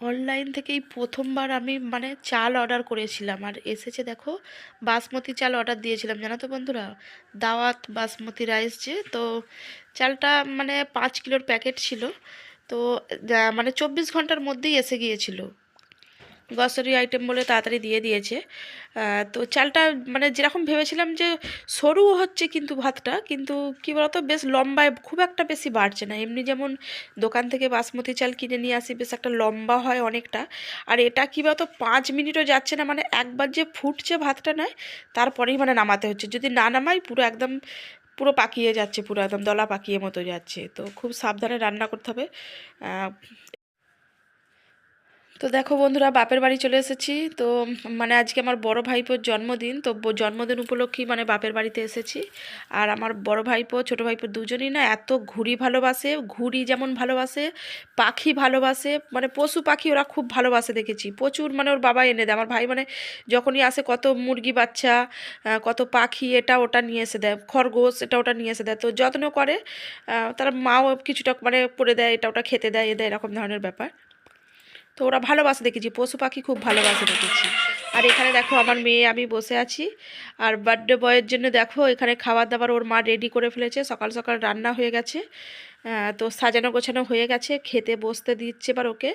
Online থেকেই প্রথমবার আমি মানে চাল অর্ডার করেছিলাম, আর এসেছে দেখো বাসমতি চাল অর্ডার দিয়েছিলাম, জানো তো বন্ধুরা, দাওয়াত বাসমতি রাইস। যে তো চালটা মানে 5 কিলোর প্যাকেট ছিল। তো মানে 24 ঘন্টার মধ্যেই এসে গিয়েছিল। গ্রসারি আইটেম বলে তাড়াতাড়ি দিয়ে দিয়েছে। তো চালটা মানে যেরকম ভেবেছিলাম যে সরু হচ্ছে, কিন্তু ভাতটা কিন্তু কী বলতো বেশ লম্বায় খুব একটা বেশি বাড়ছে না। এমনি যেমন দোকান থেকে বাসমতি চাল কিনে নিয়ে আসি বেশ একটা লম্বা হয় অনেকটা, আর এটা কী বলতো 5 মিনিটও যাচ্ছে না, মানে একবার যে ফুটছে ভাতটা নয় তারপরেই মানে নামাতে হচ্ছে, যদি না নামাই পুরো একদম পুরো পাকিয়ে যাচ্ছে, পুরো একদম দলা পাকিয়ে মতো যাচ্ছে। তো খুব সাবধানে রান্না করতে হবে। তো দেখো বন্ধুরা, বাপের বাড়ি চলে এসেছি। তো মানে আজকে আমার বড় ভাইপোর জন্মদিন, তো জন্মদিন উপলক্ষেই মানে বাপের বাড়িতে এসেছি। আর আমার বড় ভাইপো ছোট ভাইপো দুজনই না এত ঘুড়ি ভালোবাসে, ঘুড়ি যেমন ভালোবাসে, পাখি ভালোবাসে, মানে পশু পাখি ওরা খুব ভালোবাসে দেখেছি প্রচুর। মানে ওর বাবা এনে দেয়, আমার ভাই মানে যখনই আসে কত মুরগি বাচ্চা, কত পাখি এটা ওটা নিয়ে এসে দেয়, খরগোশ এটা ওটা নিয়ে এসে দেয়, তো যত্ন করে। তার মাও কিছুটা মানে করে দেয়, এটা ওটা খেতে দেয়, এদের এরকম ধরনের ব্যাপার। তো ওরা ভালোবাসে দেখেছি, পশু পাখি খুব ভালোবাসে দেখেছি। আর এখানে দেখো আমার মেয়ে আমি বসে আছি, আর বার্থডে বয়ের জন্য দেখো এখানে খাবার দাবার ওর মা রেডি করে ফেলেছে, সকাল সকাল রান্না হয়ে গেছে। তো সাজানো গোছানো হয়ে গেছে, খেতে বসতে দিচ্ছে এবার ওকে।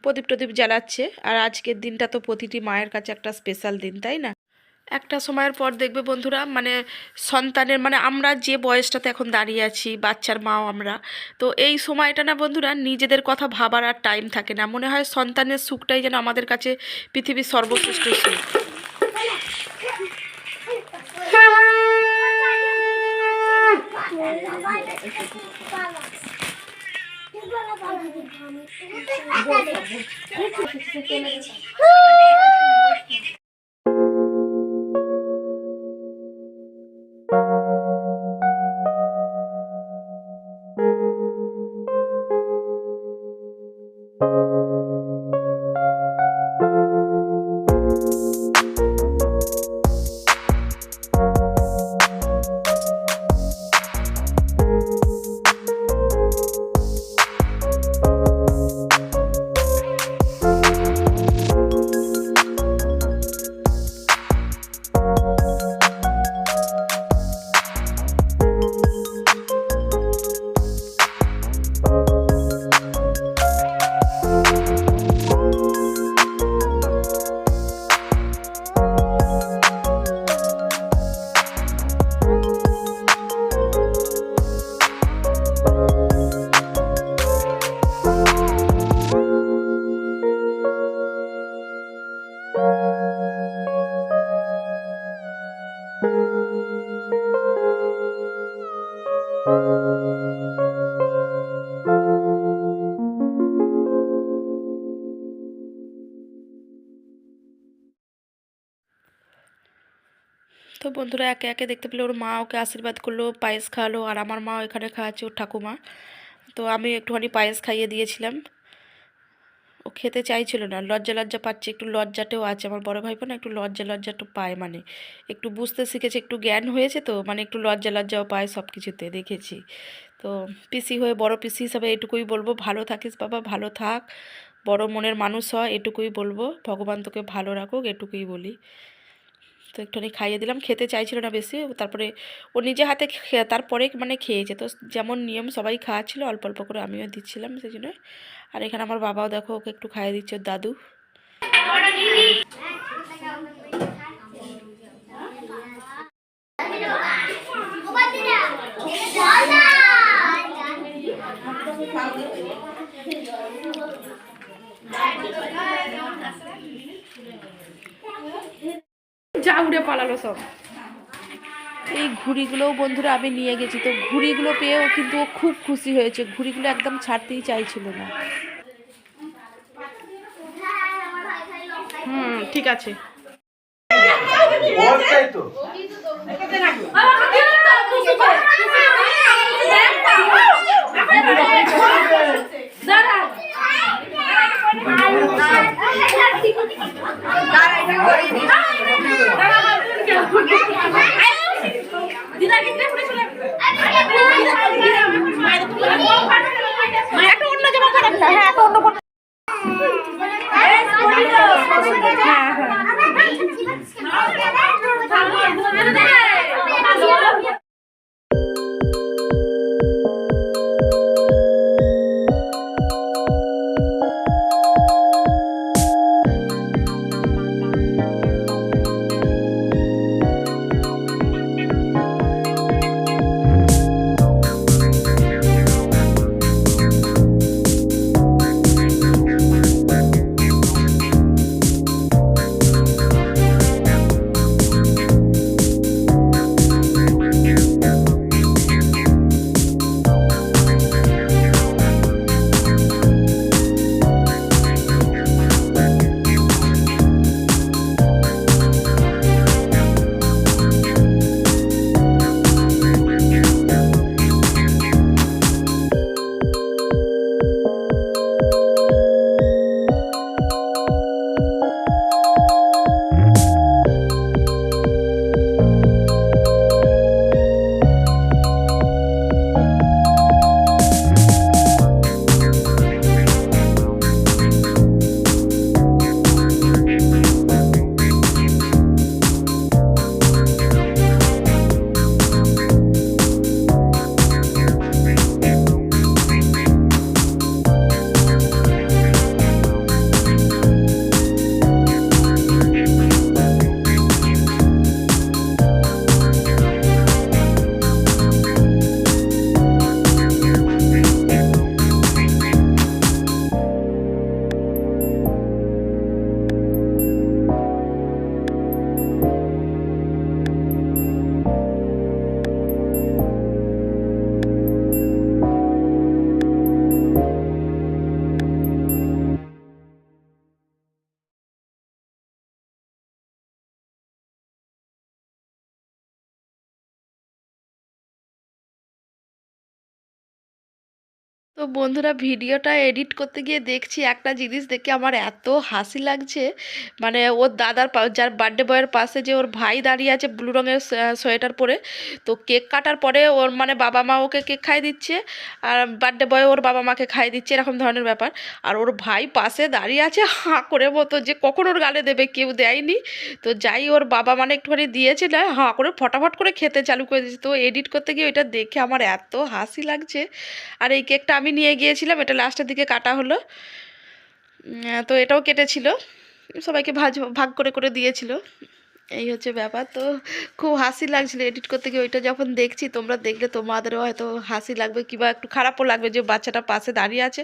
প্রদীপ টদীপ জ্বালাচ্ছে। আর আজকের দিনটা তো প্রতিটি মায়ের কাছে একটা স্পেশাল দিন, তাই না? একটা সময়ের পর দেখবে বন্ধুরা, মানে সন্তানের মানে আমরা যে বয়সটাতে এখন দাঁড়িয়ে আছি, বাচ্চার মাও আমরা, তো এই সময়টা না বন্ধুরা নিজেদের কথা ভাবার আর টাইম থাকে না, মনে হয় সন্তানের সুখটাই যেন আমাদের কাছে পৃথিবীর সর্বশ্রেষ্ঠ সুখ। তো বন্ধুরা একে একে দেখতে পেলে ওর মা ওকে আশীর্বাদ করলো, পায়েস খাওয়ালো, আর আমার মা এখানে খাওয়াচ্ছে ওর ঠাকুমা। তো আমি একটুখানি পায়েস খাইয়ে দিয়েছিলাম, ও খেতে চাইছিল না, লজ্জা লজ্জা পাচ্ছে, একটু লজ্জাতেও আছে। আমার বড় ভাইপো না একটু লজ্জা লজ্জা একটু পায়, মানে একটু বুঝতে শিখেছে, একটু জ্ঞান হয়েছে, তো মানে একটু লজ্জা লজ্জাও পায় সব কিছুতে দেখেছি। তো পিসি হয়ে বড় পিসি হিসাবে এটুকুই বলবো, ভালো থাকিস বাবা, ভালো থাক, বড় মনের মানুষ হয়, এটুকুই বলবো, ভগবান তোকে ভালো রাখুক, এটুকুই বলি। তো একটুখানি খাইয়ে দিলাম, খেতে চাইছিল না বেশি, তারপরে ও নিজে হাতে তারপরে মানে খেয়েছে। তো যেমন নিয়ম সবাই খাওয়াচ্ছিল, অল্প অল্প করে আমিও দিচ্ছিলাম সেই জন্য। আর এখানে আমার বাবাও দেখো ওকে একটু খাইয়ে দিচ্ছে, ওর দাদু। যা উড়ে পালালো সব। এই ঘুড়িগুলোও বন্ধুরা আমি নিয়ে গেছি, তো ঘুড়িগুলো পেয়েও কিন্তু ও খুব খুশি হয়েছে, ঘুড়িগুলো একদম ছাড়তেই চাইছিল না। ঠিক আছে। তো বন্ধুরা, ভিডিওটা এডিট করতে গিয়ে দেখছি একটা জিনিস দেখে আমার এত হাসি লাগছে। মানে ওর দাদার যার বার্থডে বয়ের পাশে যে ওর ভাই দাঁড়িয়ে আছে ব্লু রঙের সোয়েটার পরে, তো কেক কাটার পরে ওর মানে বাবা মা ওকে কেক খাইয়ে দিচ্ছে, আর বার্থডে বয় ওর বাবা মাকে খাইয়ে দিচ্ছে, এরকম ধরনের ব্যাপার। আর ওর ভাই পাশে দাঁড়িয়ে আছে হাঁ করে মতো, যে কখন ওর গালে দেবে, কেউ দেয়নি। তো যাই ওর বাবা মানে একটুখানি দিয়েছে না, হাঁ করে ফটাফট করে খেতে চালু করে দিয়েছে। তো এডিট করতে গিয়ে ওইটা দেখে আমার এত হাসি লাগছে। আর এই কেকটা আমি নিয়ে গিয়েছিলাম, এটা লাস্টের দিকে কাটা হলো। তো এটাও কেটেছিল, সবাইকে ভাগ করে করে দিয়েছিল। এই হচ্ছে ব্যাপার। তো খুব হাসি লাগছিল এডিট করতে গিয়ে। ওইটা যখন দেখছি, তোমরা দেখলে তোমাদেরও হয়তো হাসি লাগবে, কিংবা একটু খারাপও লাগবে যে বাচ্চাটা পাশে দাঁড়িয়ে আছে।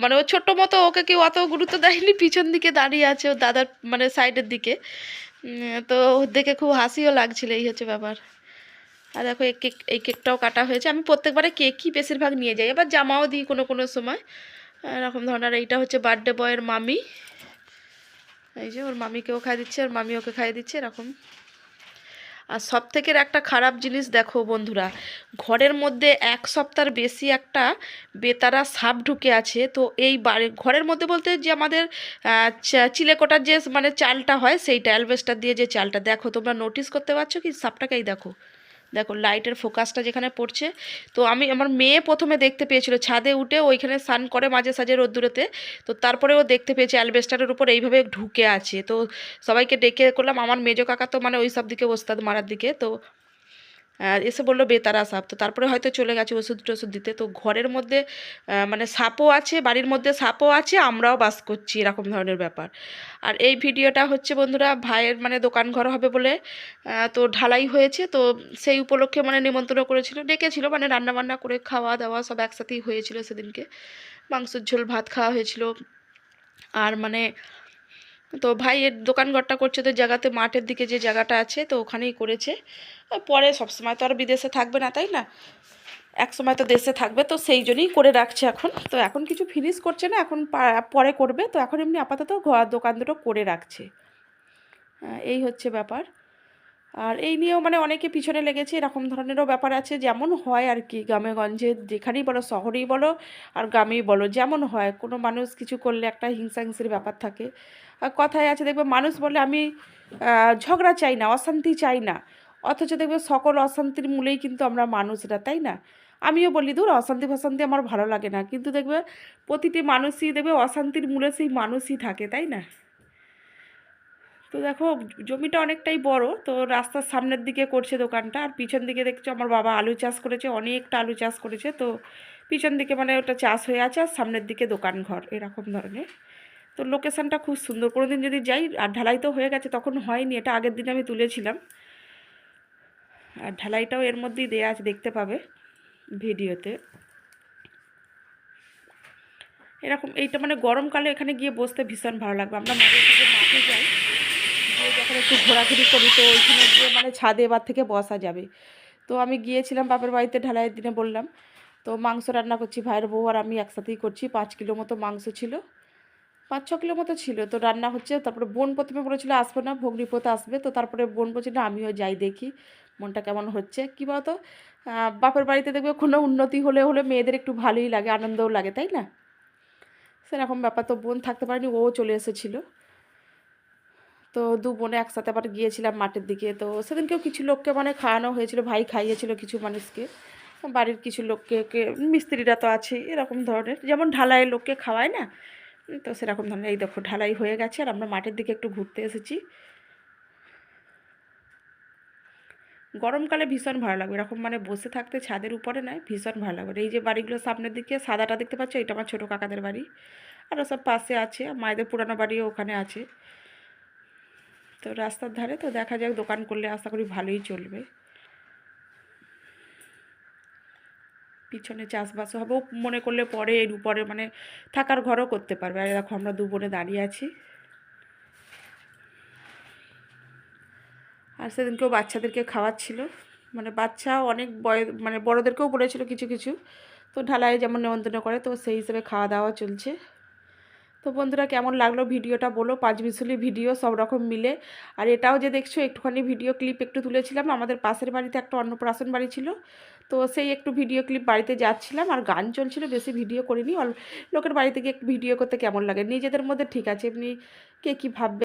মানে ও ছোট্ট মতো, ওকে কেউ অত গুরুত্ব দেয়নি, পিছন দিকে দাঁড়িয়ে আছে ও দাদার মানে সাইডের দিকে। তো দেখে খুব হাসিও লাগছিল। এই হচ্ছে ব্যাপার। আর দেখো এই কেকটাও কাটা হয়েছে। আমি প্রত্যেকবারে কেকই বেশিরভাগ নিয়ে যাই, এবার জামাও দিই কোনো কোনো সময়, এরকম ধরনের। এইটা হচ্ছে বার্থডে বয়ের মামি, এই যে ওর মামিকেও খাইয়ে দিচ্ছে, ওর মামি ওকে খাইয়ে দিচ্ছে, এরকম। আর সব থেকে একটা খারাপ জিনিস দেখো বন্ধুরা, ঘরের মধ্যে এক সপ্তাহের বেশি একটা বেতারা সাপ ঢুকে আছে। তো এই ঘরের মধ্যে বলতে যে আমাদের চিলেকোটার যে মানে চালটা হয়, সেইটা অ্যালবেস্টার দিয়ে যে চালটা, দেখো তোমরা নোটিস করতে পারছো কি সাপটাকেই? দেখো দেখো লাইটের ফোকাসটা যেখানে পড়ছে। তো আমার মেয়ে প্রথমে দেখতে পেয়েছিল, ছাদে উঠে ওইখানে স্নান করে মাঝে সাঝে রোদ্দুরেতে। তো তারপরে ও দেখতে পেয়েছে অ্যালবেস্টারের উপর এইভাবে ঢুকে আছে। তো সবাইকে ডেকে করলাম, আমার মেজো কাকা তো মানে ওই সব দিকে ওস্তাদ মারার দিকে। তো এসে বললো বেতারা সাপ। তো তারপরে হয়তো চলে গেছে ওষুধ টষুধ দিতে। তো ঘরের মধ্যে মানে সাপও আছে, বাড়ির মধ্যে সাপও আছে, আমরাও বাস করছি, এরকম ধরনের ব্যাপার। আর এই ভিডিওটা হচ্ছে বন্ধুরা ভাইয়ের মানে দোকান ঘর হবে বলে, তো ঢালাই হয়েছে। তো সেই উপলক্ষে মানে নিমন্ত্রণ করেছিল, ডেকেছিল, মানে রান্নাবান্না করে খাওয়া দাওয়া সব একসাথেই হয়েছিল সেদিনকে। মাংসের ঝোল ভাত খাওয়া হয়েছিল। আর মানে তো ভাইয়ের দোকান ঘরটা করছে তো জায়গাতে, মাঠের দিকে যে জায়গাটা আছে, তো ওখানেই করেছে। পরে সবসময় তো আর বিদেশে থাকবে না, তাই না? এক সময় তো দেশে থাকবে, তো সেই জন্যই করে রাখছে এখন। তো এখন কিছু ফিনিশ করছে না, এখন পরে করবে। তো এখন এমনি আপাতত দোকান দুটো করে রাখছে। এই হচ্ছে ব্যাপার। আর এই নিয়েও মানে অনেকে পিছনে লেগেছে, এরকম ধরনেরও ব্যাপার আছে, যেমন হয় আর কি। গ্রামে গঞ্জে যেখানেই বলো, শহরেই বলো আর গ্রামেই বলো, যেমন হয়, কোনো মানুষ কিছু করলে একটা হিংসাহিংসির ব্যাপার থাকে। আর কথায় আছে দেখবে, মানুষ বলে আমি ঝগড়া চাই না, অশান্তি চাই না, অথচ দেখবে সকল অশান্তির মূলেই কিন্তু আমরা মানুষরা, তাই না? আমিও বলি দূর অশান্তি ফশান্তি আমার ভালো লাগে না, কিন্তু দেখবে প্রতিটি মানুষই দেখবে অশান্তির মূলে সেই মানুষই থাকে, তাই না? তো দেখো জমিটা অনেকটাই বড়, তো রাস্তার সামনের দিকে করছে দোকানটা, আর পিছন দিকে দেখছো আমার বাবা আলু চাষ করেছে, অনেকটা আলু চাষ করেছে। তো পিছন দিকে মানে ওটা চাষ হয়ে আছে, আর সামনের দিকে দোকান ঘর, এরকম ধরনের। তো লোকেশানটা খুব সুন্দর। কোনো দিন যদি যাই, আর ঢালাই তো হয়ে গেছে, তখন হয়নি, এটা আগের দিন আমি তুলেছিলাম। আর ঢালাইটাও এর মধ্যেই দেওয়া আছে, দেখতে পাবে ভিডিওতে। এরকম এইটা মানে গরমকালে এখানে গিয়ে বসতে ভীষণ ভালো লাগবে। আমরা মাঝে সাঝে মাঠে যাই, গিয়ে যখন একটু ঘোরাঘুরি করি, তো ওইখানে গিয়ে মানে ছাদে এবার থেকে বসা যাবে। তো আমি গিয়েছিলাম বাপের বাড়িতে ঢালাইয়ের দিনে, বললাম। তো মাংস রান্না করছি, ভাইয়ের বউ আর আমি একসাথেই করছি। 5 কিলো মতো মাংস ছিল, 5-6 কিলো মতো ছিল। তো রান্না হচ্ছে, তারপরে বোন প্রথমে বলেছিল আসবে না, ভগ্নিপতি আসবে। তো তারপরে বোন বলছিল আমিও যাই দেখি মনটা কেমন হচ্ছে। কী বলতো, বাপের বাড়িতে দেখবে কোনো উন্নতি হলে হলে মেয়েদের একটু ভালোই লাগে, আনন্দও লাগে, তাই না? সেরকম ব্যাপার। তো বোন থাকতে পারেনি, ও চলে এসেছিলো। তো দু বোনে একসাথে আবার গিয়েছিলাম মাঠের দিকে। তো সেদিনকেও কিছু লোককে মানে খাওয়ানো হয়েছিল, ভাই খাইয়েছিল কিছু মানুষকে, বাড়ির কিছু লোককে, মিস্ত্রিরা তো আছে, এরকম ধরনের, যেমন ঢালাইয়ের লোককে খাওয়ায় না, তো সেরকম ধরনের। এই দেখো ঢালাই হয়ে গেছে, আর আমরা মাঠের দিকে একটু ঘুরতে এসেছি। গরমকালে ভীষণ ভালো লাগবে এরকম, মানে বসে থাকতে ছাদের উপরে নয়, ভীষণ ভালো লাগবে। এই যে বাড়িগুলো সামনের দিকে সাদাটা দেখতে পাচ্ছ, এটা আমার ছোটো কাকাদের বাড়ি। আরও সব পাশে আছে, মায়েদের পুরানো বাড়িও ওখানে আছে। তো রাস্তার ধারে, তো দেখা যাক, দোকান করলে আশা করি ভালোই চলবে। পিছনে চাষবাসও হবে, মনে করলে পরে এর উপরে মানে থাকার ঘরও করতে পারবে। আর দেখো আমরা দু বোনে দাঁড়িয়ে আছি। আর সেদিনকেও বাচ্চাদেরকে খাওয়াচ্ছিল, মানে বাচ্চা অনেক মানে বড়োদেরকেও বলেছিল কিছু কিছু। তো ঢালাই যেমন নিমন্ত্রণ করে, তো সেই হিসেবে খাওয়া দাওয়া চলছে। তো বন্ধুরা কেমন লাগলো ভিডিওটা বলো, 5 মিনিট ভিডিও সব রকম মিলে। আর এটাও যে দেখছো একটুখানি ভিডিও ক্লিপ একটু তুলেছিলাম, আমাদের পাশের বাড়িতে একটা অন্নপ্রাশন বাড়ি ছিল, তো সেই একটু ভিডিও ক্লিপ বাড়িতে যাচ্ছিলাম আর গান চলছিল, বেশি ভিডিও করিনি। লোকের বাড়িতে গিয়ে একটু ভিডিও করতে কেমন লাগে, নিজেদের মধ্যে ঠিক আছে, এমনি কে কী ভাববে।